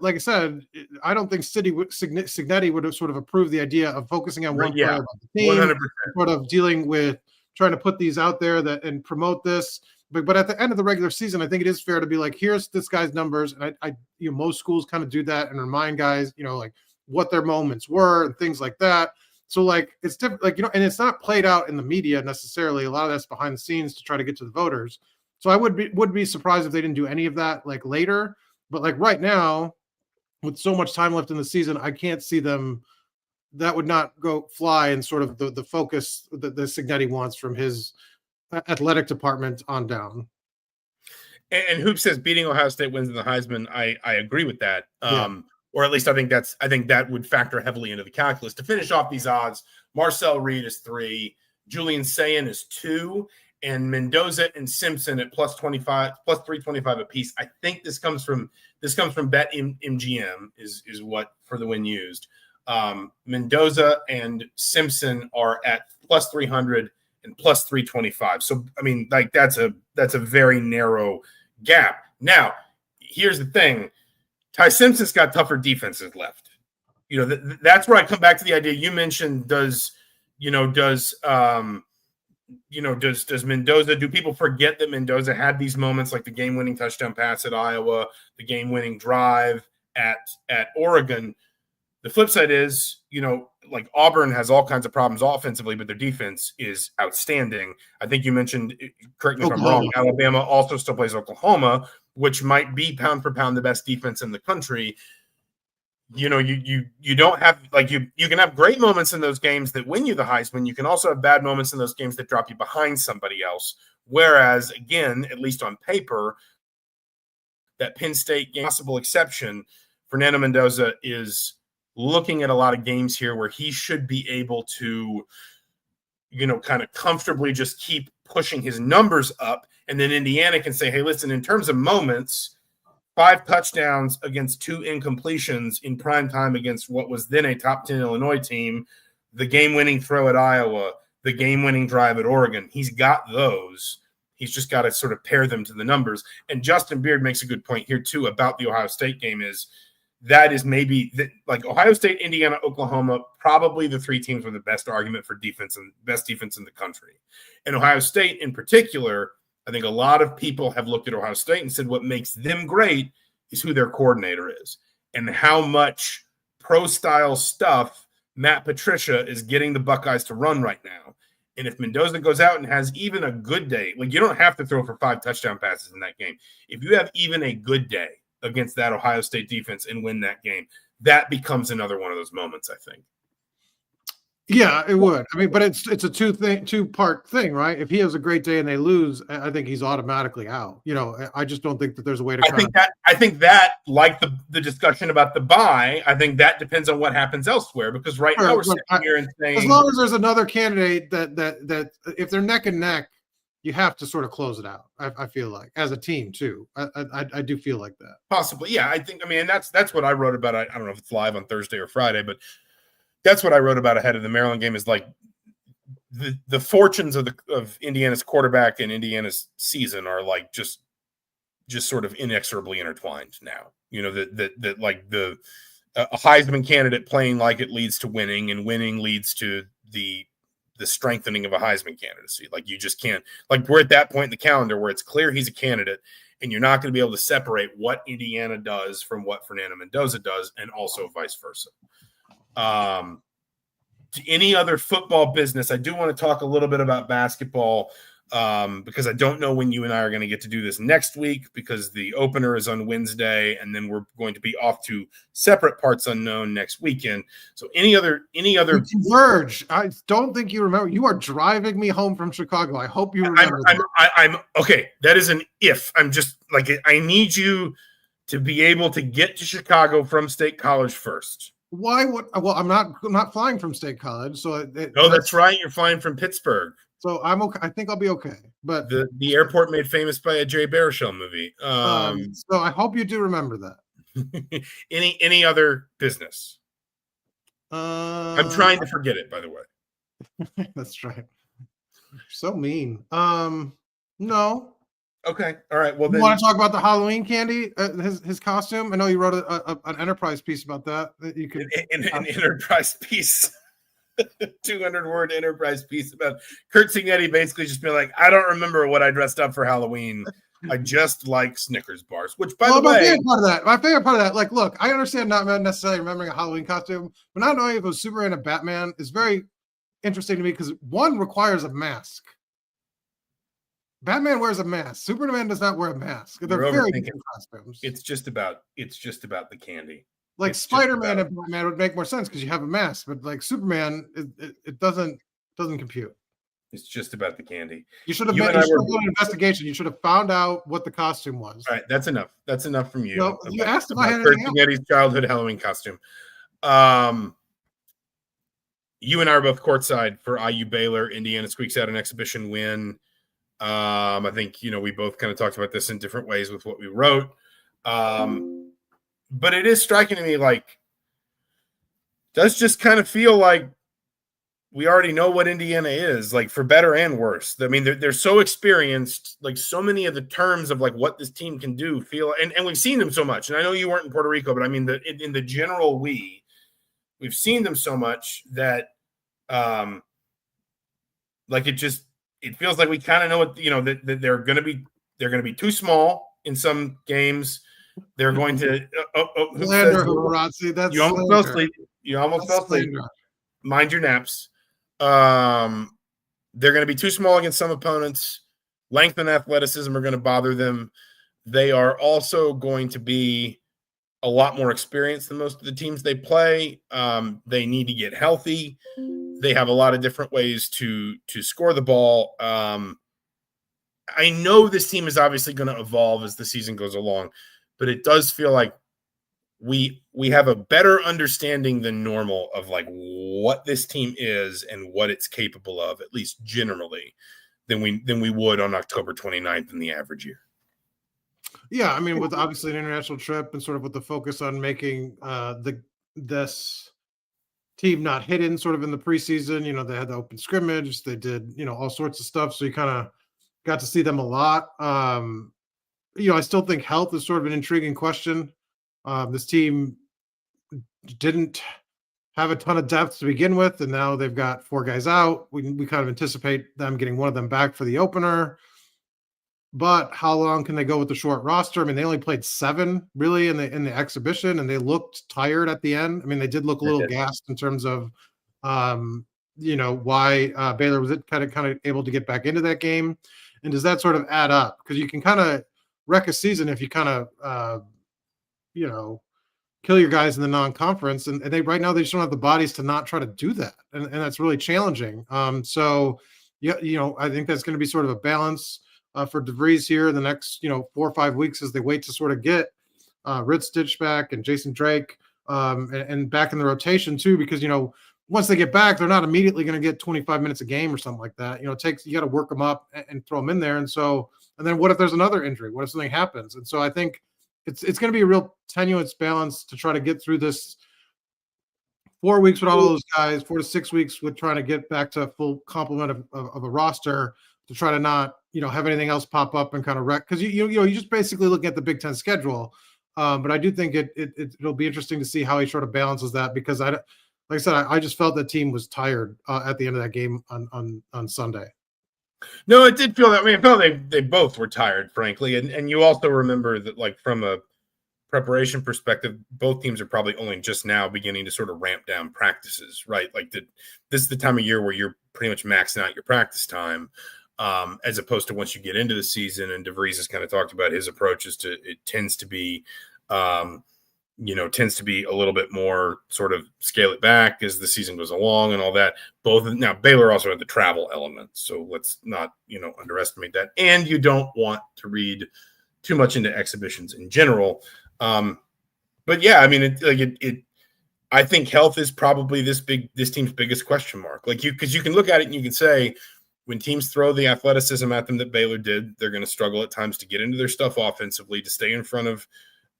like I said, I don't think Cignetti would have sort of approved the idea of focusing on one player about the team, 100%. sort of dealing with trying to put these out there and promote this. But at the end of the regular season, I think it is fair to be like, here's this guy's numbers. And most schools kind of do that and remind guys, what their moments were and things like that. So it's different, and it's not played out in the media necessarily. A lot of that's behind the scenes to try to get to the voters. So I would be surprised if they didn't do any of that later. But right now, with so much time left in the season, I can't see them. That would not go fly in sort of the focus that the Cignetti wants from his athletic department on down. And Hoop says beating Ohio State wins in the Heisman. I agree with that. Or at least I think that would factor heavily into the calculus. To finish off these odds, Marcel Reed is 3, Julian Sayin is 2, and Mendoza and Simpson at plus 325 apiece. I think this comes from BetMGM is what For the Win used. Mendoza and Simpson are at plus 300 and plus 325. So that's a very narrow gap. Now, here's the thing: Ty Simpson's got tougher defenses left. That's where I come back to the idea you mentioned. Does Mendoza? Do people forget that Mendoza had these moments like the game-winning touchdown pass at Iowa, the game-winning drive at Oregon? The flip side is, like Auburn has all kinds of problems offensively, but their defense is outstanding. I think you mentioned, correct me if I'm wrong, Alabama also still plays Oklahoma, which might be pound for pound the best defense in the country. You don't have, like, you can have great moments in those games that win you the Heisman. You can also have bad moments in those games that drop you behind somebody else. Whereas, again, at least on paper, that Penn State game, possible exception, Fernando Mendoza is looking at a lot of games here where he should be able to, kind of comfortably just keep pushing his numbers up. And then Indiana can say, hey, listen, in terms of moments, 5 touchdowns against 2 incompletions in prime time against what was then a top 10 Illinois team, the game-winning throw at Iowa, the game-winning drive at Oregon. He's got those. He's just got to sort of pair them to the numbers. And Justin Beard makes a good point here, too, about the Ohio State game is that is maybe like Ohio State, Indiana, Oklahoma, probably the 3 teams with the best argument for defense and best defense in the country. And Ohio State in particular, I think a lot of people have looked at Ohio State and said what makes them great is who their coordinator is and how much pro-style stuff Matt Patricia is getting the Buckeyes to run right now. And if Mendoza goes out and has even a good day, like you don't have to throw for 5 touchdown passes in that game. If you have even a good day against that Ohio State defense and win that game, that becomes another one of those moments, I think. Yeah, it would. I mean, but it's a two-part thing, right? If he has a great day and they lose, I think he's automatically out. I just don't think that there's a way to. I think that, like the discussion about the bye, I think that depends on what happens elsewhere. Because now we're sitting here and saying, as long as there's another candidate that if they're neck and neck, you have to sort of close it out. I feel like as a team too. I do feel like that. Possibly, yeah. And that's what I wrote about. I don't know if it's live on Thursday or Friday, but that's what I wrote about ahead of the Maryland game is like the fortunes of Indiana's quarterback and Indiana's season are like just sort of inexorably intertwined now. That like a Heisman candidate playing like it leads to winning, and winning leads to the strengthening of a Heisman candidacy. Like you just can't, like we're at that point in the calendar where it's clear he's a candidate and you're not going to be able to separate what Indiana does from what Fernando Mendoza does, and also vice versa. To any other football business, I do want to talk a little bit about basketball because I don't know when you and I are going to get to do this next week because the opener is on Wednesday and then we're going to be off to separate parts unknown next weekend. So any other Converge. I don't think you remember. You are driving me home from Chicago. I hope you remember. I'm okay. That is an if. I'm just like, I need you to be able to get to Chicago from State College first. Why would? Well, I'm not flying from State College, so that's right. You're flying from Pittsburgh, so I'm okay. I think I'll be okay. But the airport made famous by a Jay Baruchel movie. So I hope you do remember that. any other business? I'm trying to forget it. By the way, that's right. So mean. No. Okay. All right. Well, you want to talk about the Halloween candy? His costume. I know you wrote an Enterprise piece about that. That you could an Enterprise piece, 200-word Enterprise piece about Kurt Cignetti basically just being like, I don't remember what I dressed up for Halloween. I just like Snickers bars. Which, by the way, my favorite part of that. Like, look, I understand not necessarily remembering a Halloween costume, but not knowing if it was Superman and Batman is very interesting to me because one requires a mask. Batman wears a mask. Superman does not wear a mask. They're very different costumes. It's just about the candy. Like Spider-Man and Batman would make more sense because you have a mask, but like Superman, it doesn't compute. It's just about the candy. You should have done an investigation. You should have found out what the costume was. All right, that's enough. That's enough from you. No, you asked if I had Kurt Cignetti's childhood Halloween costume. You and I are both courtside for IU Baylor. Indiana squeaks out an exhibition win. I think, we both kind of talked about this in different ways with what we wrote. But it is striking to me, like, does just kind of feel like we already know what Indiana is, like, for better and worse. I mean, they're so experienced, like, so many of the terms of, like, what this team can do feel, and we've seen them so much. And I know you weren't in Puerto Rico, but I mean, in the general we've seen them so much that, like, it feels like we kind of know what, that they're going to be too small in some games. They're going to Slander, Horazzi, that's you almost fell asleep. You almost fell asleep. Mind your naps. They're going to be too small against some opponents. Length and athleticism are going to bother them. They are also going to be a lot more experienced than most of the teams they play. They need to get healthy. They have a lot of different ways to score the ball. I know this team is obviously going to evolve as the season goes along, but it does feel like we have a better understanding than normal of like what this team is and what it's capable of, at least generally, than we would on October 29th in the average year. Yeah, I mean, with obviously an international trip and sort of with the focus on making this team not hidden sort of in the preseason, they had the open scrimmage, they did, all sorts of stuff. So you kind of got to see them a lot. I still think health is sort of an intriguing question. This team didn't have a ton of depth to begin with, and now they've got 4 guys out. We kind of anticipate them getting one of them back for the opener. But how long can they go with the short roster? I mean, they only played 7 really in the exhibition, and they looked tired at the end. I mean, they did look a little gassed in terms of, why Baylor was kind of able to get back into that game. And does that sort of add up? Because you can kind of wreck a season if you kind of, kill your guys in the non-conference, and they right now they just don't have the bodies to not try to do that, and that's really challenging. So I think that's going to be sort of a balance for DeVries here in the next 4 or 5 weeks as they wait to sort of get Ritz Stitch back and Jason Drake and back in the rotation too, because once they get back, they're not immediately going to get 25 minutes a game or something like that. You got to work them up and throw them in there, and then what if there's another injury? What if something happens? And so I think it's going to be a real tenuous balance to try to get through this 4 weeks with all those guys, 4 to 6 weeks with trying to get back to a full complement of a roster to try to not, have anything else pop up and kind of wreck. Cause you just basically look at the Big Ten schedule. But I do think it'll be interesting to see how he sort of balances that, because like I said, I just felt the team was tired at the end of that game on Sunday. No, it did feel that. I mean, it felt they both were tired, frankly. And you also remember that, like, from a preparation perspective, both teams are probably only just now beginning to sort of ramp down practices, right? Like, this is the time of year where you're pretty much maxing out your practice time, as opposed to once you get into the season. And DeVries has kind of talked about his approach it tends to be a little bit more sort of scale it back as the season goes along and all that. Now Baylor also had the travel element, so let's not, underestimate that. And you don't want to read too much into exhibitions in general. But yeah, I mean, I think health is probably this team's biggest question mark. Because you can look at it and you can say, when teams throw the athleticism at them that Baylor did, they're going to struggle at times to get into their stuff offensively, to stay in front of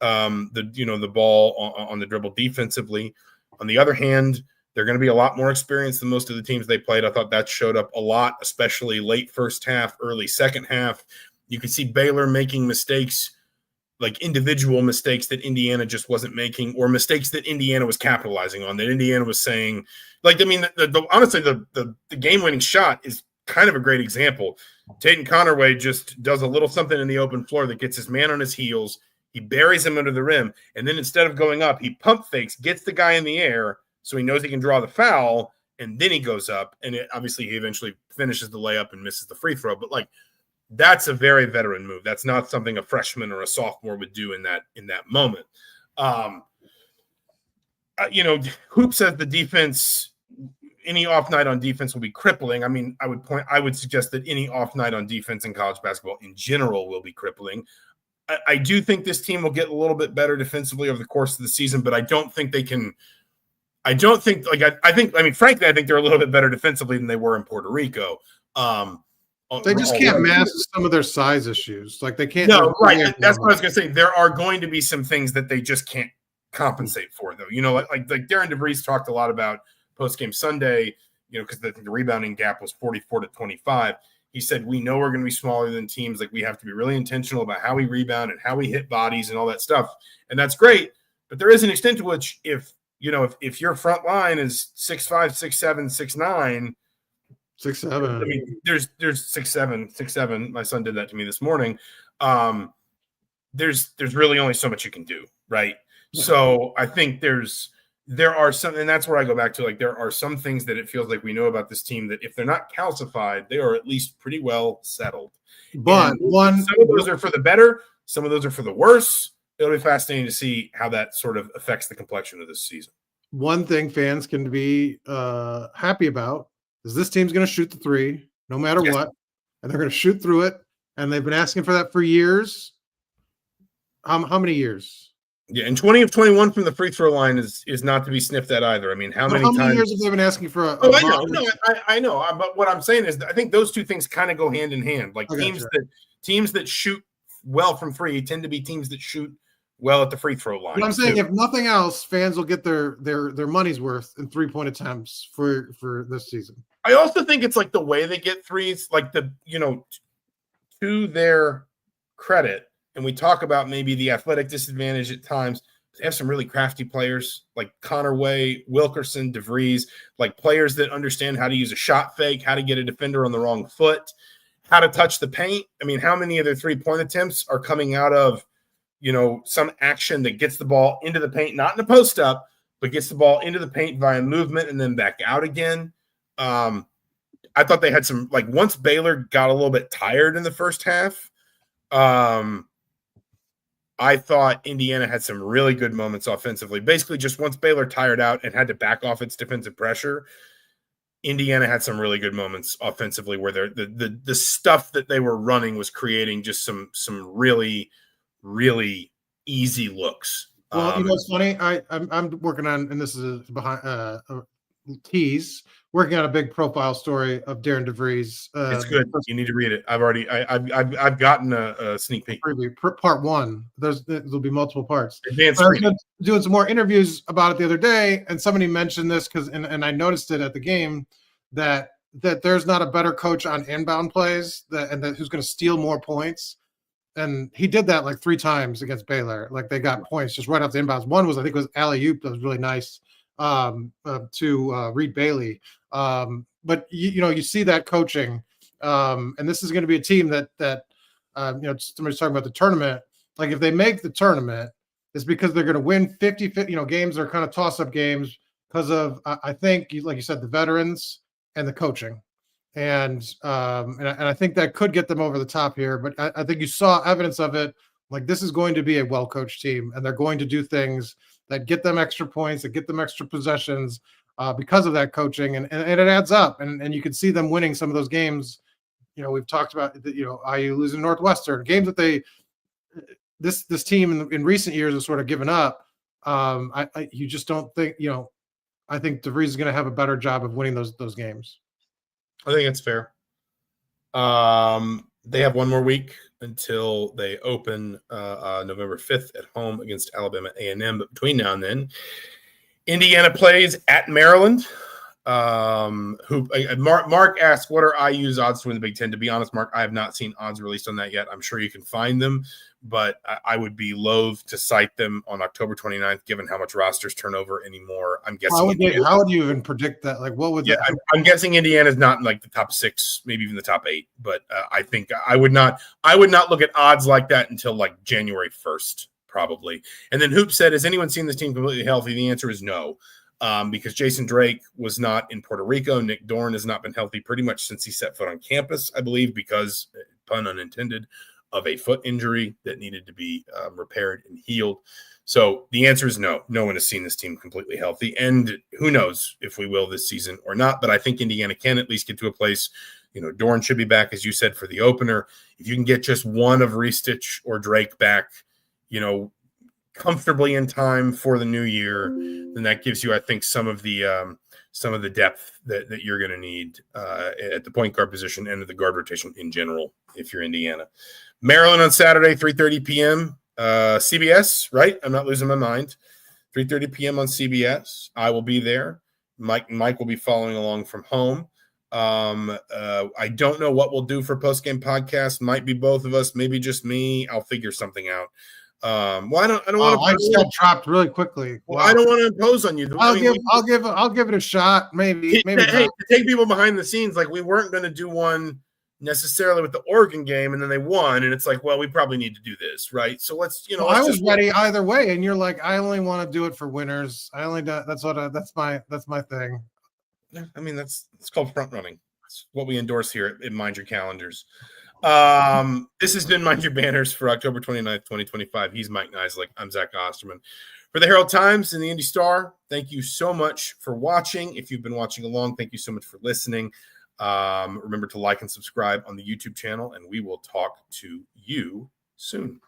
the ball on the dribble defensively. On the other hand, they're going to be a lot more experienced than most of the teams they played. I thought that showed up a lot, especially late first half, early second half. You could see Baylor making mistakes, like individual mistakes that Indiana just wasn't making, or mistakes that Indiana was capitalizing on, that Indiana was saying, honestly, the game-winning shot is kind of a great example. Tatum Connerway just does a little something in the open floor that gets his man on his heels. He buries him under the rim, and then instead of going up, he pump fakes, gets the guy in the air so he knows he can draw the foul, and then he goes up, and obviously he eventually finishes the layup and misses the free throw. But, that's a very veteran move. That's not something a freshman or a sophomore would do in that moment. Hoop says the defense, any off night on defense will be crippling. I mean, I would suggest that any off night on defense in college basketball in general will be crippling. I do think this team will get a little bit better defensively over the course of the season, but I don't think they can. I think they're a little bit better defensively than they were in Puerto Rico. They just can't mask some of their size issues. They can't. No, right. That's what I was going to say. There are going to be some things that they just can't compensate for, though. Like Darian DeVries talked a lot about post-game Sunday, because the rebounding gap was 44 to 25. He said, we know we're going to be smaller than teams. We have to be really intentional about how we rebound and how we hit bodies and all that stuff. And that's great. But there is an extent to which if your front line is 6'5", 6'7", 6'9", 6'7". I mean, there's 6'7". My son did that to me this morning. There's really only so much you can do, right? Yeah. So I think there's there are some, and that's where I go back to, like, there are some things that it feels like we know about this team that if they're not calcified, they are at least pretty well settled. But some of those are for the better, some of those are for the worse. It'll be fascinating to see how that sort of affects the complexion of this season. One thing fans can be happy about is this team's going to shoot the three no matter what, and they're going to shoot through it. And they've been asking for that for years. How many years? Yeah, and 20 of 21 from the free throw line is not to be sniffed at either. I mean, how many times years have they been asking for? I know. But what I'm saying is, I think those two things kind of go hand in hand. Like teams that shoot well from three tend to be teams that shoot well at the free throw line. But I'm saying, if nothing else, fans will get their money's worth in 3-point attempts for this season. I also think it's like the way they get threes, like to their credit. And we talk about maybe the athletic disadvantage at times. They have some really crafty players like Connerway, Wilkerson, DeVries, like players that understand how to use a shot fake, how to get a defender on the wrong foot, how to touch the paint. I mean, how many of their 3-point attempts are coming out of, some action that gets the ball into the paint, not in a post up, but gets the ball into the paint via movement and then back out again. I thought they had some, like, once Baylor got a little bit tired in the first half, I thought Indiana had some really good moments offensively. Basically, just once Baylor tired out and had to back off its defensive pressure, Indiana had some really good moments offensively where the stuff that they were running was creating just some really, really easy looks. Well, it's funny. I'm working on, and this is behind tease, working on a big profile story of Darian DeVries. It's good. You need to read it. I've gotten a sneak peek. Preview, part one. There'll be multiple parts. Advanced I was doing some more interviews about it the other day, and somebody mentioned this and I noticed it at the game that there's not a better coach on inbound plays and who's going to steal more points. And he did that like 3 times against Baylor. Like, they got points just right off the inbounds. One was, I think it was alley-oop. That was really nice to Reed Bailey. But you see that coaching, and this is going to be a team that somebody's talking about the tournament. Like, if they make the tournament, it's because they're going to win 50-50. Games are kind of toss-up games because of, I think, like you said, the veterans and the coaching. And I think that could get them over the top here. But I think you saw evidence of it. Like, this is going to be a well-coached team, and they're going to do things that get them extra points, that get them extra possessions because of that coaching. And it adds up. And you can see them winning some of those games. We've talked about, IU losing Northwestern, games that this team in recent years has sort of given up. You just don't think, I think DeVries is going to have a better job of winning those games. I think it's fair. They have one more week until they open November 5th at home against Alabama A&M. But between now and then, Indiana plays at Maryland. Mark asked, what are IU's odds to win the Big Ten? To be honest, Mark, I have not seen odds released on that yet. I'm sure you can find them, but I would be loath to cite them on October 29th, given how much rosters turnover anymore. I'm guessing. How would you even predict that? Like, what would? Yeah, I'm guessing Indiana's not in like the top 6, maybe even the top 8. But I think I would not look at odds like that until like January 1st, probably. And then Hoop said, has anyone seen this team completely healthy? The answer is no. Because Jason Drake was not in Puerto Rico. Nick Dorn has not been healthy pretty much since he set foot on campus, I believe, because, pun unintended, of a foot injury that needed to be repaired and healed. So the answer is no. No one has seen this team completely healthy. And who knows if we will this season or not. But I think Indiana can at least get to a place, Dorn should be back, as you said, for the opener. If you can get just one of Ristich or Drake back, comfortably in time for the new year, then that gives you, I think, some of the depth that you're going to need at the point guard position and at the guard rotation in general if you're Indiana. Maryland on Saturday, 3:30 p.m. CBS, right? I'm not losing my mind. 3:30 p.m. on CBS. I will be there. Mike will be following along from home. I don't know what we'll do for post-game podcast. Might be both of us, maybe just me. I'll figure something out. I don't want to. I just got dropped really quickly. Well, I don't want to impose on you. I'll give it a shot. Maybe. Hey, to take people behind the scenes, like we weren't going to do one necessarily with the Oregon game, and then they won, and it's like, well, we probably need to do this, right? So let's, Well, I was ready either way, and you're like, I only want to do it for winners. That's my thing. Yeah, I mean, it's called front running. It's what we endorse here at Mind Your Calendars. This has been Mind Your Banners for October 29th, 2025. He's Mike Niziolek. I'm Zach Osterman. For the Herald Times and the Indy Star, thank you so much for watching. If you've been watching along, thank you so much for listening. Remember to like and subscribe on the YouTube channel, and we will talk to you soon.